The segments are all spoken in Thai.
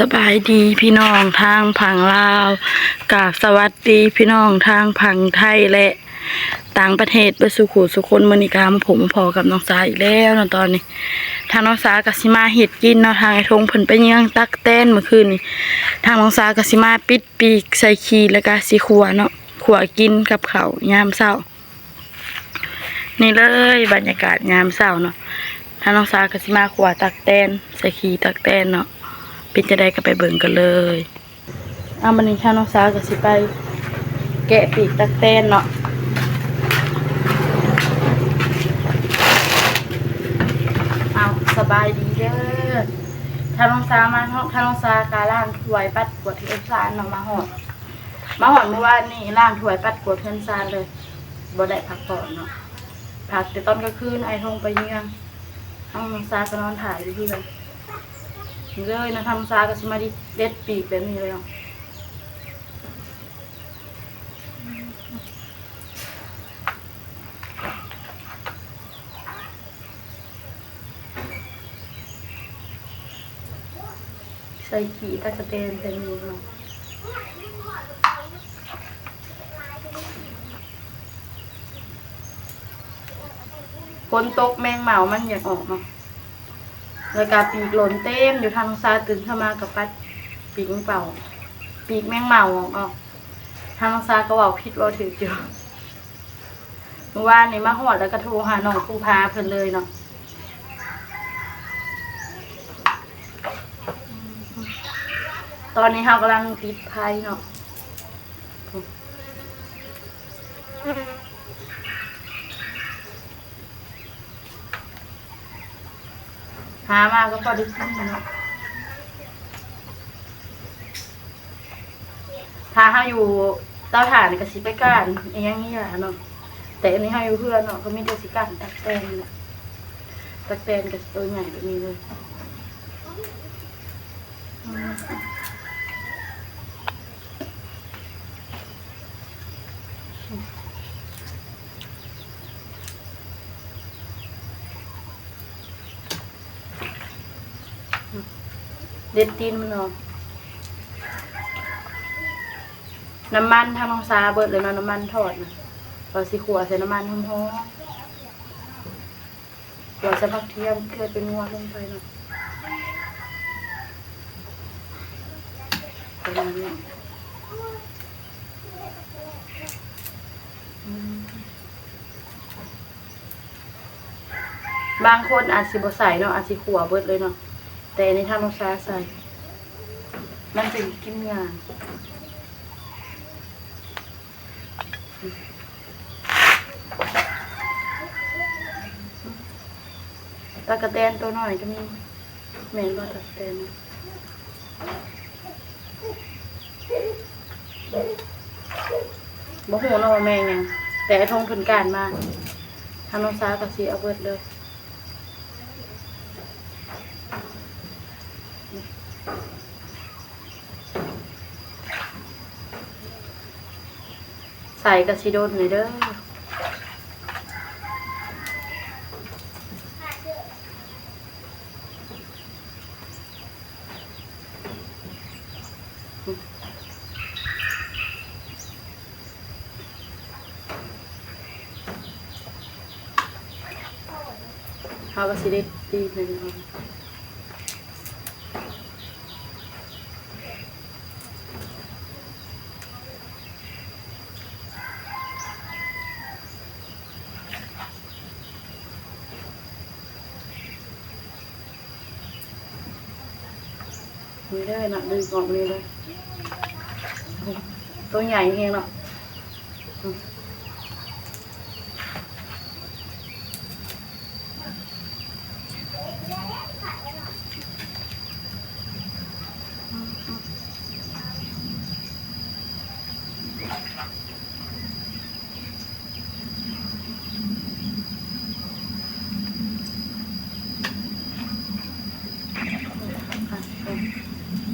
สบายดีพี่น้องทางผังลาวกราบสวัสดีพี่น้องทางผังไทยและต่างประเทศไปสุขุสุคนมณีกรรมผมพอกับน้องสาอีกแล้วเนาะตอนนี้ทางน้องสากสิมาเห็ดกินเนาะทางไอ้ทงเพิ่นไปเยื่องตักแต้นเมื่อคืนนี้ทางน้องสากสิมาปิดปีกใส่ขี้แล้วก็สิขัวเนาะขัวกินกับข้าวยามเช้านี่เลยบรรยากาศยามเช้าเนาะทางน้องสากสิมาขัวตักแต้นใส่ขี้ตักแต้นเนาะเป็นจะได้ก็ไปเบิ่งกันเลยเอามันนี้ทางน้องสาวก็สิไปแกะปีกตักแตนเนาะเอาสบายดีเด้อทางน้องสาวมาทางน้องสาวกาล่างถ้วยปัดกวดเทือนซานเนาะมาหอดเมื่อวานนี้ล่างถ้วยปัดกวดเทือนซานเลยบ่ได้พักผ่อนเนาะพักแต่ตอนกลางคืนไอ้ทงไปเยี่ยมน้องสาวก็นอนถ่ายอยู่ที่เลยเลยนะทำซาก็สมาดิเด็ดปีกแบบนี้เลยใส่ขี้ตะกะเตนเต็มมือเนาะฝนตกแมงเม่ามันอยากออกเนาะเลยกาปีกหล่นเต็มอยู่ทางซาตื่นเข้ามากับปัดปีกเป่าปีกแมงเม่าออกทางซาก็ว่าผิดว่าถือเจอเมื่อวานนี่มาหอดแล้วก็โทรหาน้องผู้พาเพิ่นเลยเนาะตอนนี้เรากำลังติดไพ่เนาะหามาก็พอได้กินเนาะถ้าเราอยู่เตาถ่านก็สิไปก้านอย่างนี้แหละเนาะแต่อันนี้เราอยู่เพื่อนเนาะก็มีแต่สิก้านตักแตนเนี่ยตักแตนกับตัวใหญ่แบบนี้เลยเด็ดตีนมันเนาะน้ำมันทำน้องซาเบิดเลยเนาะน้ำมันทอดนะเราสิขัวใส่น้ำมันหอมๆเราจะพักเทียมเคยเป็นงัวลงไปเนาะประมาณนี้บางคนอาจสิบ่ใส่เนาะอาจสิขัวเบิดเลยเนาะแต่ในทางน้องซาใส่มันจะกินงานตะกะแตนตัวน้อยก็มีแม่นบ่ตะกะแตนบ่ฮู้เนาะว่าแม่งยังแต่ไอ้ทงเพิ่นการมาทางน้องสาวก็สิเอาเบิดเลยใส่กระสิโดนเลยเด้อเขาก็สิได้ตีเลยนะครับนี่ได้นะดึงออกนี่เลยตัวใหญ่เองเนาะ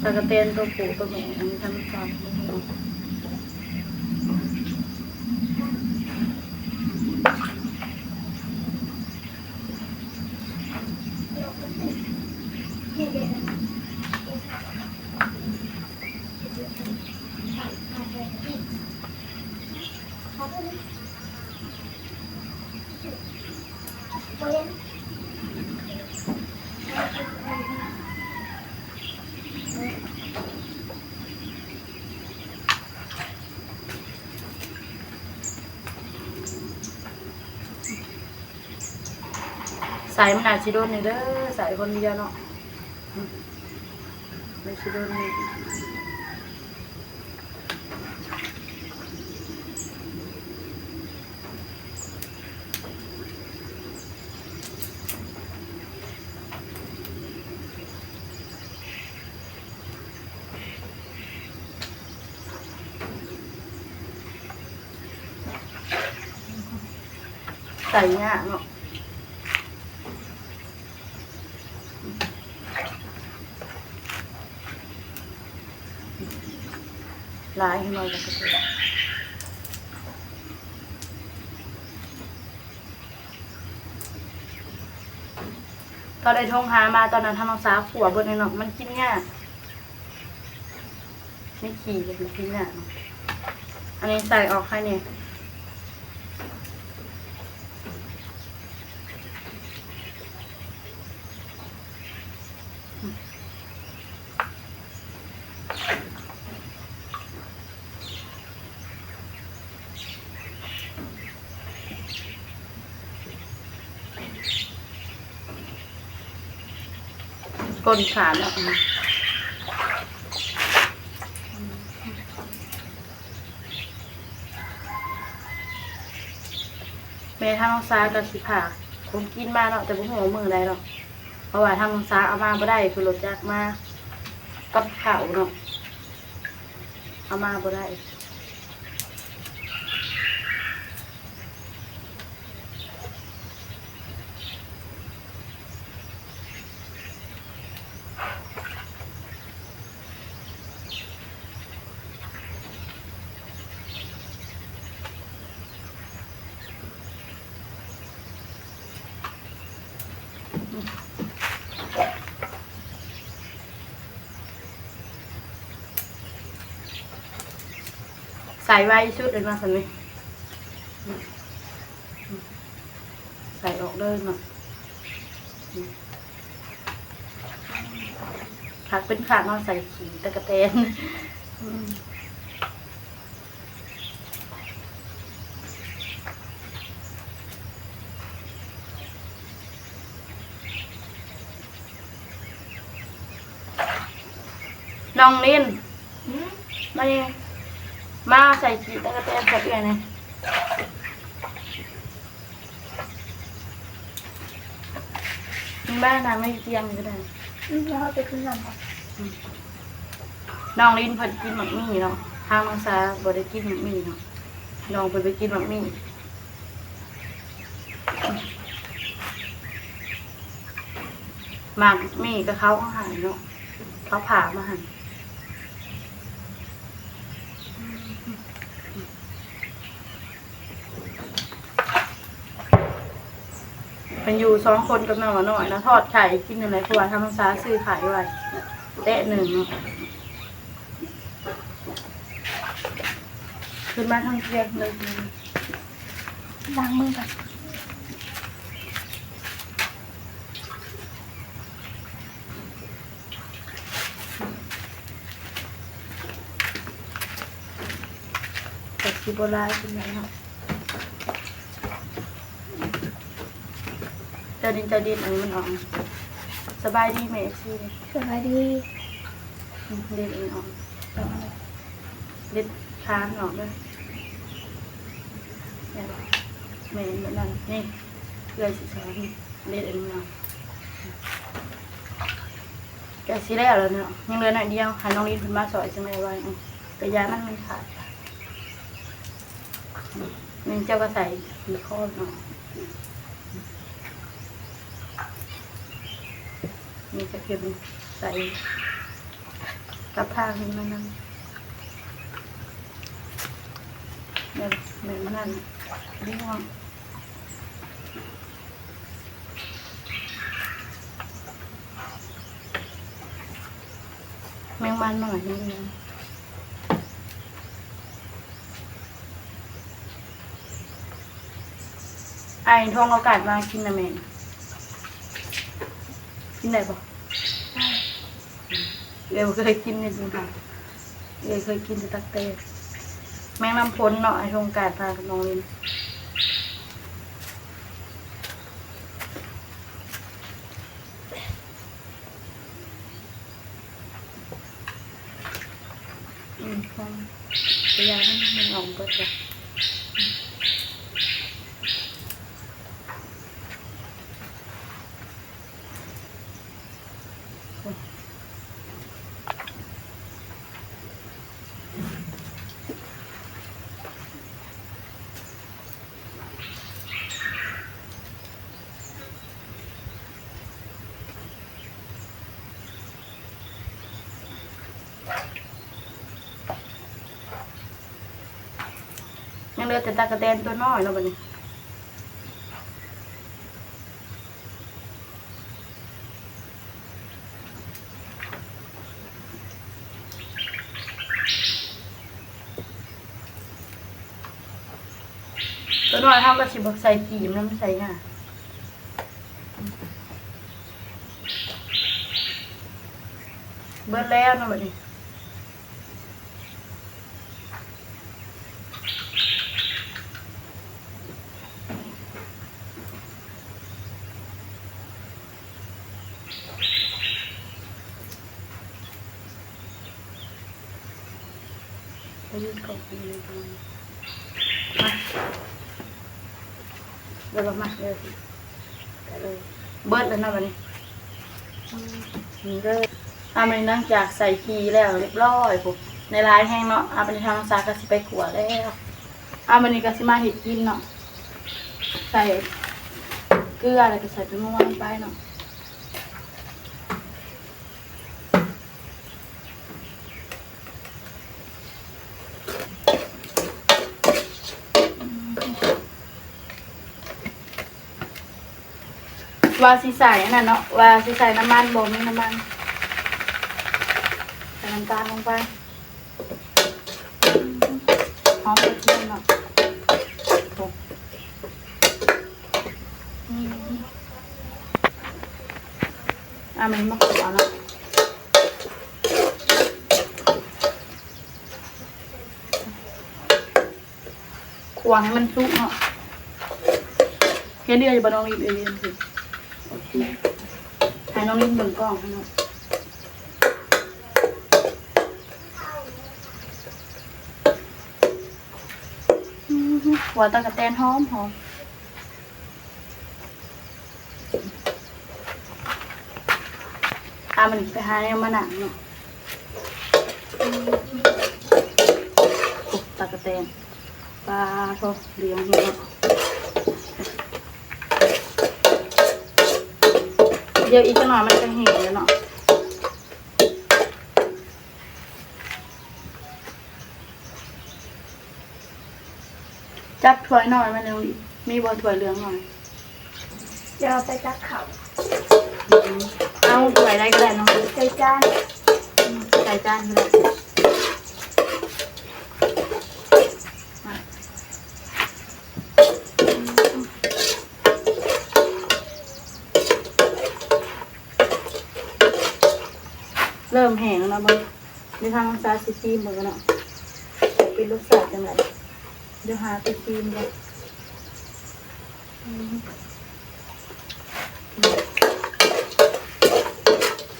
ตะกะเตนตัวผู้ตัวแม่อันนี้ทำความ เ ใส่มันอาจสิโดนนี่เด้อใส่คนเดียวเนาะไม่สิโดนนี่ใส่ยากเนาะลายให้หน่อยก็ได้ตอนไอ้ทงหามาตอนนั้นทำน้องสาวขัวบนไอ้เนาะมันกินง่ายไม่ขี่เลยมันกินง่ายอันนี้ใส่ออกให้เนี่ยก้นขาดแล้วแม่ทางน้องซ้ายกับสิผ่าคงกินมาเนาะแต่ผมหัวมือได้เนาะเพราะว่าทางน้องซ้ายเอามาไม่ได้คือรถจักรมากับข้าวเนาะเอามาไม่ได้ใส่ไว้ชุดเลยมาสันนี่ใส่ออกเลยเนาะขาดเป็นขาดนอนใส่ขี่ตะกะแตนน้องลินมาใส่ขีดตะกะแตนใส่เอื่อยไงบ้านน้ำไม่เตียงก็ได้แล้วไปขึ้นกันน้องลินเพิ่นกินหมักมี่เนาะทางน้องซาบ่ได้กินหมักมี่เนาะน้องเพิ่นไปกินหมักมี่หมักมี่ก็เขาอาหารเนาะเขาผ่ามาหั่นมันอยู่2 คนกับน้องหน่อยนะทอดไข่กินอะไรเพราะว่าทางน้องซาซื้อไข่ไว้แตะ1เนาะขึ้นมาทางเทียงเลยล้างมือก่อนแต่ชิโบราณเป็นไงครับจะดินอันนี้มันออกสบายดีไหมซีสบายดีเด็ดเองออกเด็ดค้างออกด้วยเมนแบบนั้นนี่เลยสิสอนเด็ดเองออกแกซีได้แล้วเนาะยังเหลือหน่อยเดียวหันน้องลินขึ้นมาสอยจังเลยไว้แต่ยามันไม่ขาดนี่เจ้าก็ใส่ขีดข้อเนาะนี่จะเก็บใส่กับผ้าขึ้นมานั่นแบบนั้นดีงามแมงมันหน่อยนิดนึงไอ้ทองอากาศมากินนะแม่กินได้ปะเดี๋ยวเคยกินนี่จริงค่ะเดี๋ยวเคยกินตักเต้แมงน้ำพ้นเนาะไอ้ทองอากาศพากับน้องลิน ของพยามันออกก็จะยังเหลือแต่ตากระแตนตัวน้อยแล้วบัดนี้ตัวน้อยเท่ากับสิบใส่กีมแล้วไม่ใส่ง่ะเบิดแล้วนะบัดนี้ไปยืนกบกันเลยมาเดี๋ยวมาเลยเบิดแล้วนะบัดนี้นี่เลยมันนั่งจากใส่ขีแล้วเรียบร้อยปุ๊บในร้านแห้งเนาะไปทางซากสิไปขัวแล้วมันนี่ก็สิมาเห็ดกินเนาะใส่เกลืออะไรก็ใส่ไปนวดไปเนาะว่าสิใส่น่ะเนาะว่าสิใส่น้ำมันบ่มีน้ำมันใส่น้ำตาลลงไปหอมกระเทียมเนาะมันมาขัวเนาะขัวให้มันสุกเนาะแค่เดือดจะบน้องรีบเองสิให้น้องลิ้นเบิ่งกล้องให้น้องหัวตะกะแตนหอมมันไปหาเนี่ยมาหนังเนาะตะกะแตนปลาโถเลี้ยงเนาะเดี๋ยวอีกหน่อยมันจะเหี่ยวแล้วเนาะจับถ้วยหน่อยมาเร็วดิมีบอถ้วยเหลืองหน่อย เดี๋ยวเราไปจักเขา เอาถ้วยได้ก็ได้น้อง ใส่จาน ใส่จานเลยเริ่มแห้งแล้วนะมึงในทางซาซิซีมึงเนาะเป็นรสชาติจังไรเดี๋ยวหาไปซีมเลย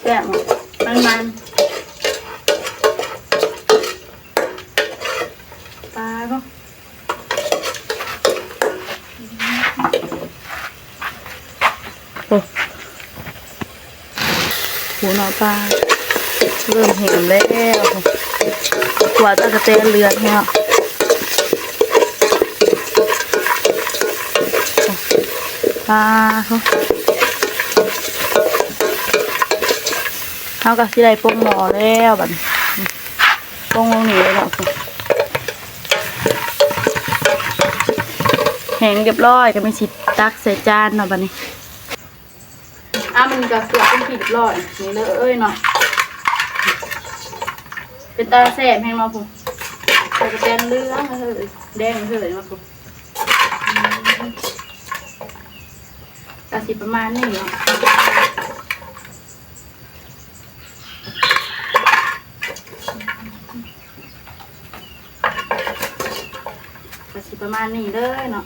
แซ่บมันปลาก็โอ้หัวหน้าปลาเริ่มเห็นแล้วกว่าตะกะแตนเลือดเนี่ยปลาเขากับที่ใดปรุงหม้อแล้วแบบปรุงลงหนีเลยเนาะแห้งเรียบร้อยก็ไม่สิตักใส่จานเนาะบัดนี้มันก็เกือบเป็นผิดร้อยนี่เลยเนาะเป็นตาแสบแห้งมาปุ๊บตะกะแตนเลือดเลยแดงเลยมาปุ๊บกะสิประมาณนี้เนาะกะสิประมาณนี้เลยเนาะ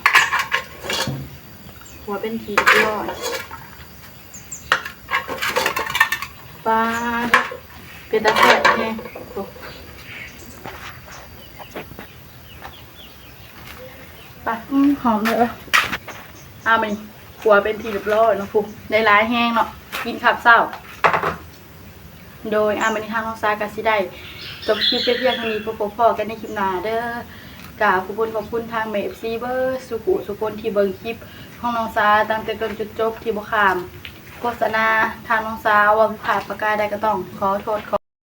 หัวเป็นขีดร้อยปลาเป็นตาแสบแห้ง หอมเลยวะมันขัวเป็นทีเรียบร้อยเนาะฟูได้หลายแห้งเนาะกินขับเศร้าโดยมันทางน้องซากาสิได้จบคลิปเพียงเท่านี้พอกันในคลิปหน้าเด้อกราบขอบคุณทางเมฟซีเบอร์สุกุนที่เบิ่งคลิปของน้องซาตั้งแต่ต้นจนจบที่บ่ขามโฆษณาทางน้องซาว่าผิดพลาดประการใดก็ต้องขอโทษ